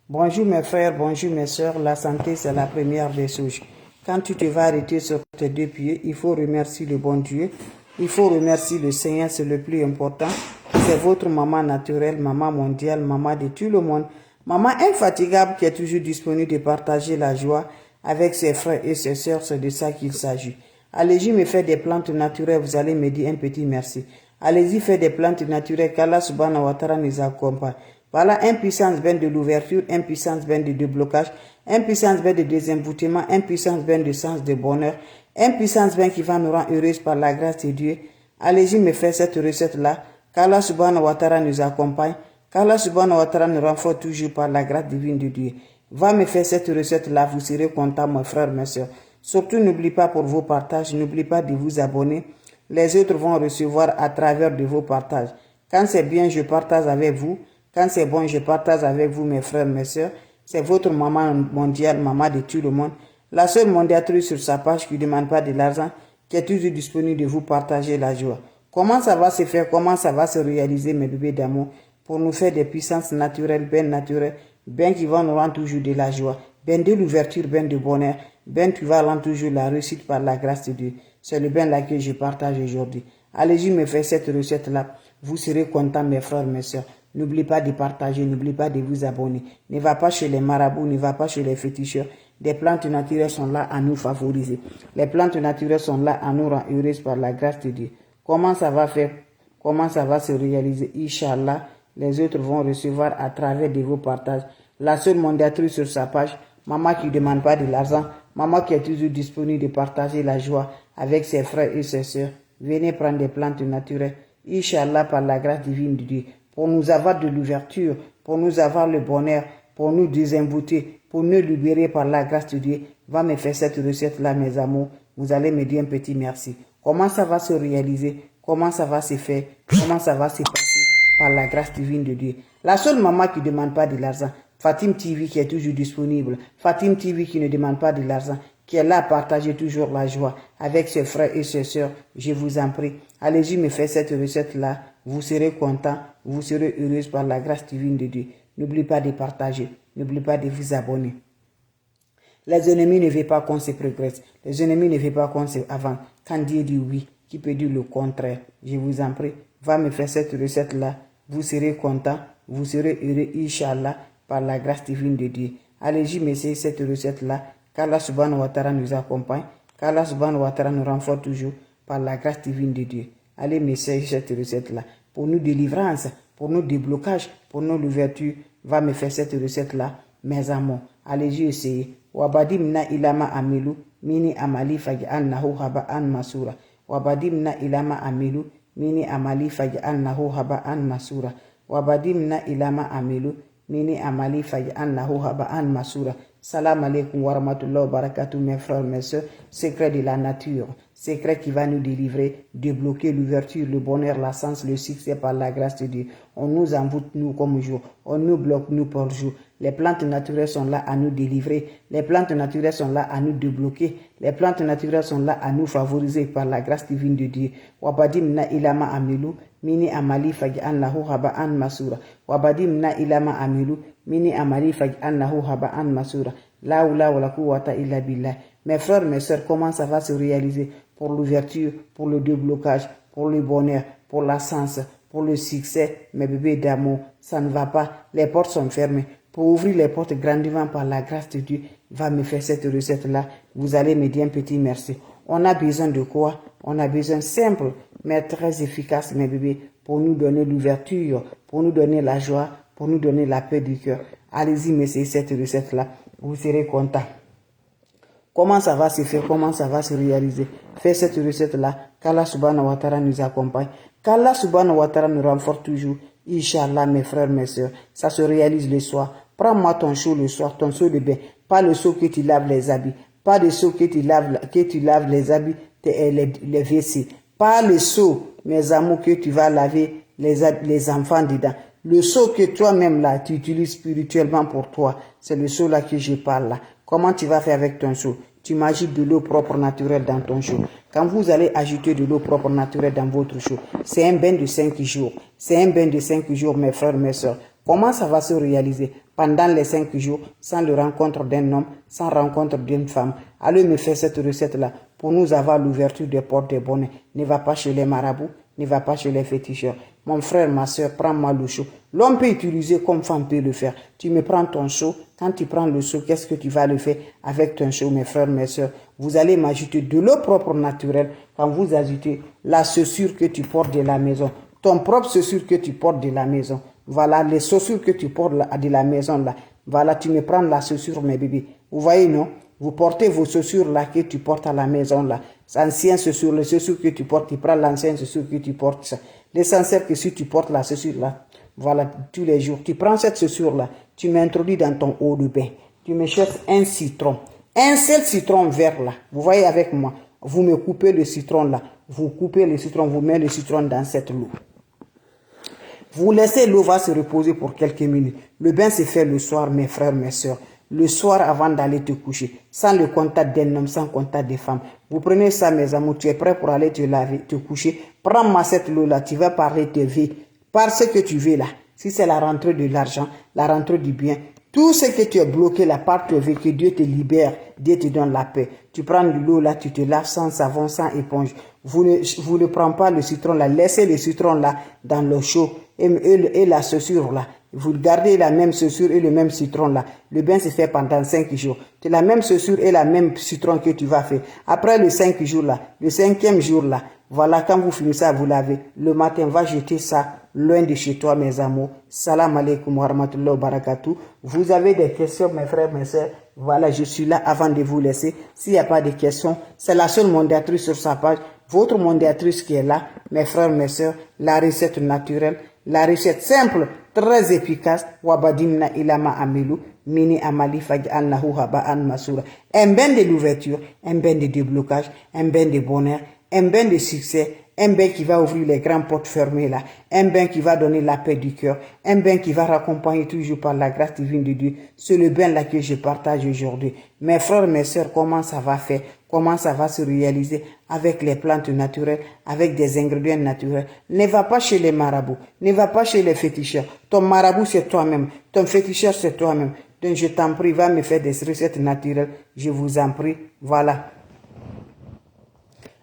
Bonjour mes frères, bonjour mes soeurs, la santé c'est la première des choses. Quand tu te vas arrêter sur tes deux pieds, il faut remercier le bon Dieu, il faut remercier le Seigneur, c'est le plus important. C'est votre maman naturelle, maman mondiale, maman de tout le monde, maman infatigable qui est toujours disponible de partager la joie avec ses frères et ses soeurs, c'est de ça qu'il s'agit. Allez-y me faire des plantes naturelles, vous allez me dire un petit merci. Allez-y faire des plantes naturelles, qu'Allah subhanahu wa ta'ala nous accompagne. Voilà un puissance ben de l'ouverture, un puissance ben de déblocage, un puissance ben de désemboutement, un puissance ben de sens de bonheur, un puissance ben qui va nous rendre heureuses par la grâce de Dieu. Allez-y me faire cette recette-là, qu'Allah subhanahu wa ta'ala nous accompagne, qu'Allah subhanahu wa ta'ala nous renforce toujours par la grâce divine de Dieu. Va me faire cette recette-là, vous serez content, mes frères, mes soeurs. Surtout, n'oubliez pas pour vos partages, n'oubliez pas de vous abonner. Les autres vont recevoir à travers de vos partages. Quand c'est bien, je partage avec vous. Quand c'est bon, je partage avec vous, mes frères, mes soeurs. C'est votre maman mondiale, maman de tout le monde. La seule mondiatrice sur sa page qui ne demande pas de l'argent, qui est toujours disponible de vous partager la joie. Comment ça va se faire, comment ça va se réaliser, mes bébés d'amour, pour nous faire des puissances naturelles, bien qui vont nous rendre toujours de la joie, bien de l'ouverture, bien de bonheur, bien qui va rendre toujours la réussite par la grâce de Dieu. C'est le bien là que je partage aujourd'hui. Allez-y me faire cette recette-là. Vous serez contents, mes frères, mes soeurs. N'oubliez pas de partager, n'oubliez pas de vous abonner. Ne va pas chez les marabouts, ne va pas chez les féticheurs. Des plantes naturelles sont là à nous favoriser. Les plantes naturelles sont là à nous rendre heureuses par la grâce de Dieu. Comment ça va faire? Comment ça va se réaliser? Inch'Allah, les autres vont recevoir à travers de vos partages. La seule mondiatrice sur sa page, maman qui ne demande pas de l'argent, maman qui est toujours disponible de partager la joie avec ses frères et ses soeurs. Venez prendre des plantes naturelles. Inch'Allah, par la grâce divine de Dieu. Pour nous avoir de l'ouverture, pour nous avoir le bonheur, pour nous désembouter, pour nous libérer par la grâce de Dieu. Va me faire cette recette-là, mes amours. Vous allez me dire un petit merci. Comment ça va se réaliser? Comment ça va se faire? Comment ça va se passer par la grâce divine de Dieu? La seule maman qui ne demande pas de l'argent, Fatim TV qui est toujours disponible, Fatim TV qui ne demande pas de l'argent, qui est là à partager toujours la joie avec ses frères et ses soeurs, je vous en prie. Allez-y me faire cette recette-là, vous serez content, vous serez heureuse par la grâce divine de Dieu. N'oubliez pas de partager, n'oubliez pas de vous abonner. Les ennemis ne veulent pas qu'on se progresse, les ennemis ne veulent pas qu'on se avance. Quand Dieu dit oui, qui peut dire le contraire? Je vous en prie, va me faire cette recette-là, vous serez content, vous serez heureux, Inch'Allah, par la grâce divine de Dieu. Allez-y m'essayer cette recette-là, qu'Allah subhanahu wa ta'ala nous accompagne, qu'Allah subhanahu wa ta'ala nous renforce toujours par la grâce divine de Dieu. Allez m'essayer cette recette-là. Pour nous délivrance, pour nous déblocage, pour nous l'ouverture, va me faire cette recette-là, mes amours. Allez-y essayer. Wabadimna ilama amilu, mini amali faj'alnahu haba'an masura. Wabadimna ilama amilu, mini amali faj'alnahu haba'an masura. Wabadimna ilama amilu, mini amali faj'alnahu haba'an masura. Salam alaikum wa rahmatullahi wa barakatuh, mes frères, mes soeurs. Secret de la nature, secret qui va nous délivrer, débloquer l'ouverture, le bonheur, la sens, le succès par la grâce de Dieu. On nous envoûte, nous, comme jour. On nous bloque, nous, par jour. Les plantes naturelles sont là à nous délivrer. Les plantes naturelles sont là à nous débloquer. Les plantes naturelles sont là à nous favoriser par la grâce divine de Dieu. Wabadimna ilama amilu, mini amali faj'alnahu haba'an masura. Wabadimna ilama amilu, mini amali faj'alnahu haba'an masura. La oula wa la quwwata illa billah. Mes frères, mes soeurs, comment ça va se réaliser pour l'ouverture, pour le déblocage, pour le bonheur, pour la sens, pour le succès, mes bébés d'amour? Ça ne va pas. Les portes sont fermées. Pour ouvrir les portes grandement par la grâce de Dieu, va me faire cette recette-là. Vous allez me dire un petit merci. On a besoin de quoi? On a besoin simple, mais très efficace, mes bébés, pour nous donner l'ouverture, pour nous donner la joie, pour nous donner la paix du cœur. Allez-y, m'essayez cette recette-là. Vous serez content. Comment ça va se faire? Comment ça va se réaliser? Faites cette recette-là. Qu'Allah subhanahu wa ta'ala nous accompagne. Qu'Allah subhanahu wa ta'ala nous renforce toujours. Inch'Allah, mes frères, mes soeurs. Ça se réalise le soir. Prends-moi ton seau le soir, ton seau de bain. Pas le seau que tu laves les habits. Pas le seau que tu laves les habits, les WC. Pas le seau, mes amours, que tu vas laver les enfants dedans. Le seau que toi-même là, tu utilises spirituellement pour toi. C'est le seau là que je parle là. Comment tu vas faire avec ton seau? Tu m'ajoutes de l'eau propre naturelle dans ton seau. Quand vous allez ajouter de l'eau propre naturelle dans votre seau, c'est un bain de 5 jours. C'est un bain de 5 jours, mes frères, mes soeurs. Comment ça va se réaliser? Pendant les 5 jours, sans la rencontre d'un homme, sans rencontre d'une femme. Allez me faire cette recette-là pour nous avoir l'ouverture des portes des bonnets. Ne va pas chez les marabouts, ne va pas chez les féticheurs. Mon frère, ma soeur, prends-moi le seau. L'homme peut utiliser comme femme peut le faire. Tu me prends ton seau. Quand tu prends le seau, qu'est-ce que tu vas le faire avec ton seau, mes frères, mes soeurs? Vous allez m'ajouter de l'eau propre naturelle quand vous ajoutez la chaussure que tu portes de la maison. Ton propre chaussure que tu portes de la maison. Voilà, les chaussures que tu portes de la maison là. Voilà, tu me prends la chaussure, mes bébés. Vous voyez, non? Vous portez vos chaussures là que tu portes à la maison là. Anciennes chaussures, les chaussures que tu portes, tu prends l'ancienne chaussure que tu portes. Ça. L'essentiel que si tu portes la chaussure là, voilà, tous les jours, tu prends cette chaussure là, tu m'introduis dans ton eau de bain. Tu me cherches un citron. Un seul citron vert là. Vous voyez avec moi. Vous me coupez le citron là. Vous coupez le citron, vous mettez le citron dans cette eau. Vous laissez l'eau va se reposer pour quelques minutes. Le bain se fait le soir, mes frères, mes soeurs. Le soir avant d'aller te coucher. Sans le contact d'un homme, sans contact des femmes. Vous prenez ça, mes amours. Tu es prêt pour aller te laver, te coucher. Prends-moi cette eau-là. Tu vas parler de vie. Par ce que tu veux là. Si c'est la rentrée de l'argent, la rentrée du bien. Tout ce que tu es bloqué là, par te veux, que Dieu te libère. Dieu te donne la paix. Tu prends de l'eau là, tu te laves sans savon, sans éponge. Vous ne prenez pas le citron là. Laissez le citron là dans l'eau chaude. Et la chaussure là, vous gardez la même chaussure et le même citron là. Le bain se fait pendant 5 jours. C'est la même chaussure et la même citron que tu vas faire. Après les 5 jours là, le 5e jour là, voilà, quand vous finissez à vous laver, le matin, va jeter ça loin de chez toi, mes amours. Salam alaikum wa rahmatullahi wa barakatuh. Vous avez des questions, mes frères, mes soeurs? Voilà, je suis là avant de vous laisser. S'il n'y a pas de questions, c'est la seule mondatrice sur sa page. Votre mondatrice qui est là, mes frères, mes soeurs, la recette naturelle. La recette simple, très efficace. Wabadimna ilama amilu, mini amali faj'alnahu haba'an masura. Un bain de l'ouverture, un bain de déblocage, un bain de bonheur, un bain de succès, un bain qui va ouvrir les grandes portes fermées là, un bain qui va donner la paix du cœur, un bain qui va raccompagner toujours par la grâce divine de Dieu. C'est le bain là que je partage aujourd'hui. Mes frères, mes soeurs, comment ça va faire? Comment ça va se réaliser avec les plantes naturelles, avec des ingrédients naturels? Ne va pas chez les marabouts, ne va pas chez les féticheurs. Ton marabout, c'est toi-même. Ton féticheur, c'est toi-même. Donc, je t'en prie, va me faire des recettes naturelles. Je vous en prie. Voilà.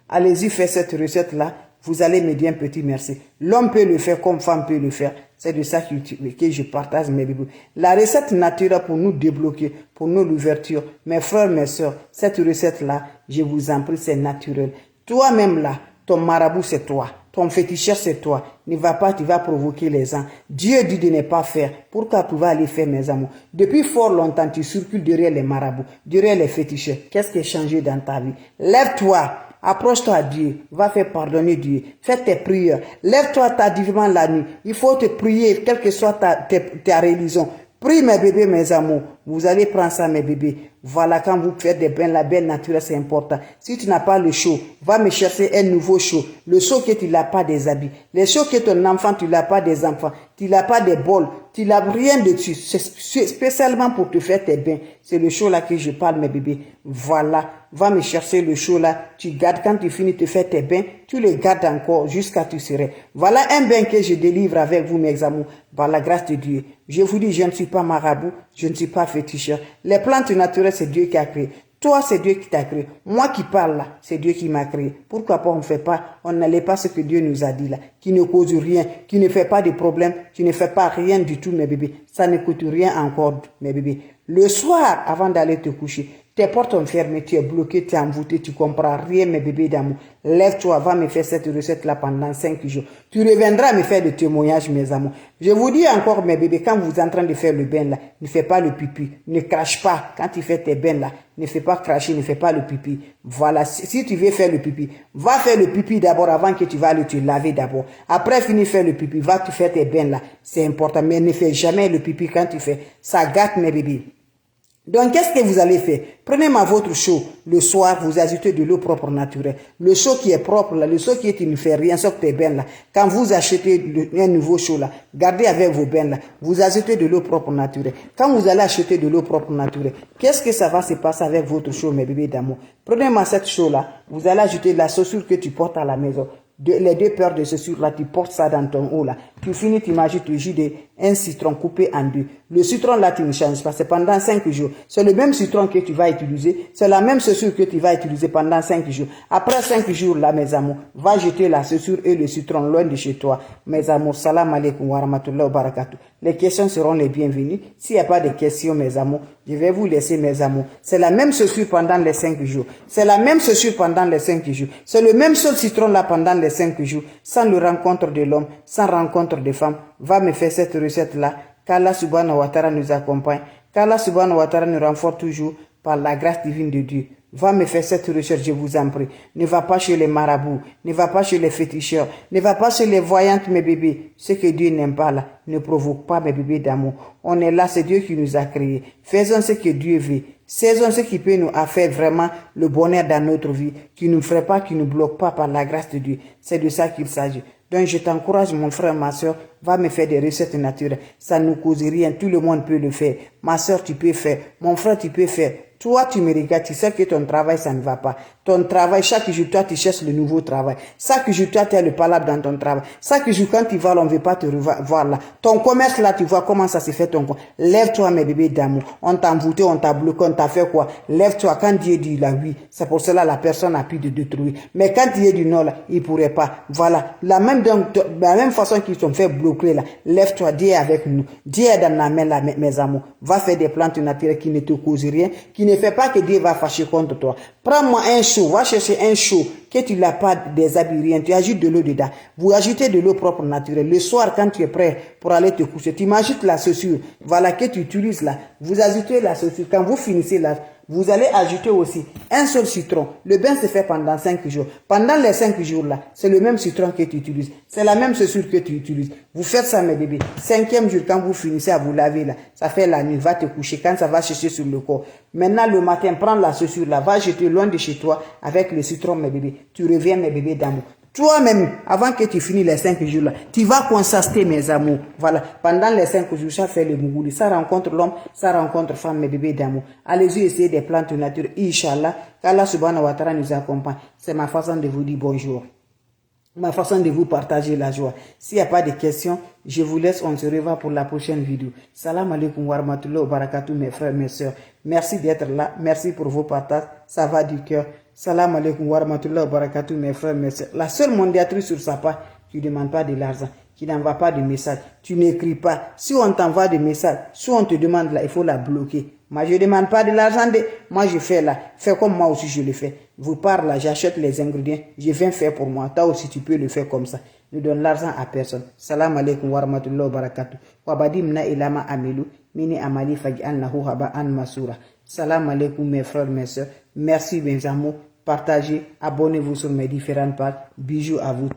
Allez-y, faites cette recette-là. Vous allez me dire un petit merci. L'homme peut le faire comme femme peut le faire. C'est de ça que je partage mes bébés. La recette naturelle pour nous débloquer, pour nous l'ouverture. Mes frères, mes soeurs, cette recette-là, je vous en prie, c'est naturel. Toi-même là, ton marabout, c'est toi. Ton féticheur, c'est toi. Ne va pas, tu vas provoquer les gens. Dieu dit de ne pas faire. Pourquoi tu vas aller faire, mes amours? Depuis fort longtemps, tu circules derrière les marabouts, derrière les féticheurs. Qu'est-ce qui a changé dans ta vie? Lève-toi. Approche-toi à Dieu, va faire pardonner Dieu, fais tes prières, lève-toi tardivement la nuit, il faut te prier, quelle que soit ta religion. Prie mes bébés, mes amours, vous allez prendre ça mes bébés. Voilà, quand vous faites des bains, la bain naturelle c'est important. Si tu n'as pas le chaud, va me chercher un nouveau chaud. Le chaud que tu n'as pas des habits. Les chauds que ton enfant, tu n'as pas des enfants. Tu n'as pas des bols. Tu n'as rien dessus. C'est spécialement pour te faire tes bains. C'est le chaud là que je parle mes bébés. Voilà, va me chercher le chaud là. Tu gardes quand tu finis de faire tes bains. Tu les gardes encore jusqu'à tu serais. Voilà un bain que je délivre avec vous mes amours. Par la grâce de Dieu. Je vous dis, je ne suis pas marabout. Je ne suis pas féticheur. Les plantes naturelles, c'est Dieu qui a créé. Toi, c'est Dieu qui t'a créé. Moi qui parle là, c'est Dieu qui m'a créé. Pourquoi pas on ne fait pas, on n'allait pas ce que Dieu nous a dit là, qui ne cause rien, qui ne fait pas de problème, qui ne fait pas rien du tout, mes bébés. Ça ne coûte rien encore, mes bébés. Le soir, avant d'aller te coucher, tes portes sont fermées, tu es bloqué, tu es envoûté, tu comprends rien, mes bébés d'amour. Lève-toi, va me faire cette recette-là pendant 5 jours. Tu reviendras me faire des témoignages, mes amours. Je vous dis encore, mes bébés, quand vous êtes en train de faire le bain là, ne fais pas le pipi, ne crache pas. Quand tu fais tes bains là, ne fais pas cracher, ne fais pas le pipi. Voilà, si tu veux faire le pipi, va faire le pipi d'abord avant que tu vas aller te laver d'abord. Après, finis faire le pipi, va te faire tes bains là. C'est important, mais ne fais jamais le pipi quand tu fais. Ça gâte, mes bébés. Donc, qu'est-ce que vous allez faire? Prenez votre chaud. Le soir, vous ajoutez de l'eau propre naturelle. Le chaud qui est propre, là, le chaud qui ne fait rien, sauf tes bains, là. Quand vous achetez un nouveau chaud, là, gardez avec vos bains, là. Vous ajoutez de l'eau propre naturelle. Quand vous allez acheter de l'eau propre naturelle, qu'est-ce que ça va se passer avec votre chaud, mes bébés d'amour? Prenez cette chaud, là. Vous allez ajouter la chaussure que tu portes à la maison. Les 2 paires de chaussures là, tu portes ça dans ton haut là. Tu finis, tu m'ajoutes le jus d'un citron coupé en deux. Le citron là, tu ne changes pas. C'est pendant 5 jours. C'est le même citron que tu vas utiliser. C'est la même chaussure que tu vas utiliser pendant 5 jours. Après 5 jours là, mes amours, va jeter la chaussure et le citron loin de chez toi. Mes amours, salam alaikum wa rahmatullahi wa barakatuh. Les questions seront les bienvenues. S'il n'y a pas de questions, mes amours, je vais vous laisser, mes amours. C'est la même chaussure pendant les 5 jours. C'est la même chaussure pendant les 5 jours. C'est le même seul citron là pendant les 5 jours. Sans le rencontre de l'homme, sans rencontre de femme. Va me faire cette recette là. Qu'Allah subhanahu wa ta'ala nous accompagne. Qu'Allah subhanahu wa ta'ala nous renforce toujours par la grâce divine de Dieu. Va me faire cette recherche, je vous en prie. Ne va pas chez les marabouts, ne va pas chez les féticheurs, ne va pas chez les voyantes, mes bébés. Ce que Dieu n'aime pas là, ne provoque pas mes bébés d'amour. On est là, c'est Dieu qui nous a créés. Faisons ce que Dieu veut. Faisons ce qui peut nous faire vraiment le bonheur dans notre vie, qui ne nous ferait pas, qui ne nous bloque pas par la grâce de Dieu. C'est de ça qu'il s'agit. Donc je t'encourage, mon frère, ma soeur, va me faire des recettes naturelles. Ça ne nous cause rien, tout le monde peut le faire. Ma soeur, tu peux faire. Mon frère, tu peux faire. Toi, tu me regardes, tu sais que ton travail, ça ne va pas. Ton travail, chaque jour, toi, tu cherches le nouveau travail. Chaque jour, toi, tu as le palabre dans ton travail. Chaque jour, quand tu vas, on ne veut pas te revoir là. Ton commerce là, tu vois comment ça se fait ton commerce. Lève-toi, mes bébés d'amour. On t'a envoûté, on t'a bloqué, on t'a fait quoi? Lève-toi. Quand Dieu dit la oui, c'est pour cela la personne a pu te détruire. Mais quand Dieu dit non là, il pourrait pas. Voilà. La même façon qu'ils sont fait bloquer là. Lève-toi, Dieu est avec nous. Dieu est dans la main là, mes amours. Va faire des plantes naturelles qui ne te causent rien, qui ne fait pas que Dieu va fâcher contre toi. Prends-moi un chaud, va chercher un chaud, que tu n'as pas des habits, rien, tu ajoutes de l'eau dedans. Vous ajoutez de l'eau propre naturelle. Le soir, quand tu es prêt pour aller te coucher, tu m'ajoutes la chaussure, voilà, que tu utilises là. Vous ajoutez la chaussure. Quand vous finissez là, vous allez ajouter aussi un seul citron. Le bain se fait pendant 5 jours. Pendant les 5 jours là, c'est le même citron que tu utilises. C'est la même chaussure que tu utilises. Vous faites ça, mes bébés. 5e jour, quand vous finissez à vous laver là, ça fait la nuit, va te coucher. Quand ça va chercher sur le corps. Maintenant, le matin, prends la chaussure là, va jeter loin de chez toi avec le citron, mes bébés. Tu reviens, mes bébés d'amour. Toi-même, avant que tu finisses les 5 jours là, tu vas constater, mes amours. Voilà. Pendant les 5 jours, ça fait le mougouli. Ça rencontre l'homme, ça rencontre femme, mes bébés d'amour. Allez-y essayer des plantes naturelles. Inch'Allah, qu'Allah subhanahu wa ta'ala nous accompagne. C'est ma façon de vous dire bonjour. Ma façon de vous partager la joie. S'il n'y a pas de questions, je vous laisse, on se revoit pour la prochaine vidéo. Salam alaikum wa rahmatullahi wa barakatuh, mes frères, mes soeurs. Merci d'être là. Merci pour vos partages. Ça va du cœur. Salam alaikum wa rahmatullahi wa barakatuh, mes frères, mes soeurs. La seule mondiatrice sur sa page, tu ne demandes pas de l'argent, qui n'envoie pas de message. Tu n'écris pas. Si on t'envoie des messages, si on te demande là, il faut la bloquer. Moi, je ne demande pas de l'argent. Moi, je fais là. Fais comme moi aussi, je le fais. Vous parlez là, j'achète les ingrédients. Je viens faire pour moi. Toi aussi, tu peux le faire comme ça. Ne donne l'argent à personne. Salam alaikum wa rahmatullahi wa barakatuh. Wabadi mna ilama amelu. Mini amali faj'al nahu haba an masura. Salam alaikum, mes frères, mes soeurs. Merci, mes amours. Partagez, abonnez-vous sur mes différentes pages. Bisous à vous.